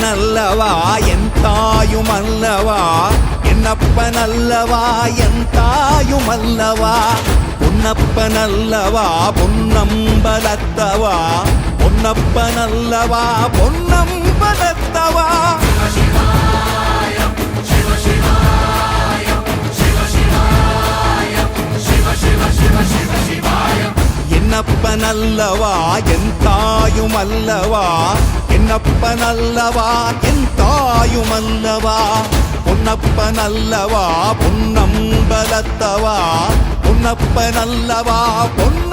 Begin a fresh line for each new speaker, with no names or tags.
பொன்னப்பனல்லவா என் தாயுமல்லவா என்னப்பனல்லவா என் தாயுமல்லவா பொன்னப்பனல்லவா பொன்னம்பலத்தவா பொன்னப்பனல்லவா பொன்னம்பலத்தவா என்னப்பனல்லவா என் தாயுமல்லவா என்னப்பனல்லவா என் தாயுமல்லவா பொன்னப்பனல்லவா பொன்னம்பலத்தவா பொன்னப்பனல்லவா பொன்ன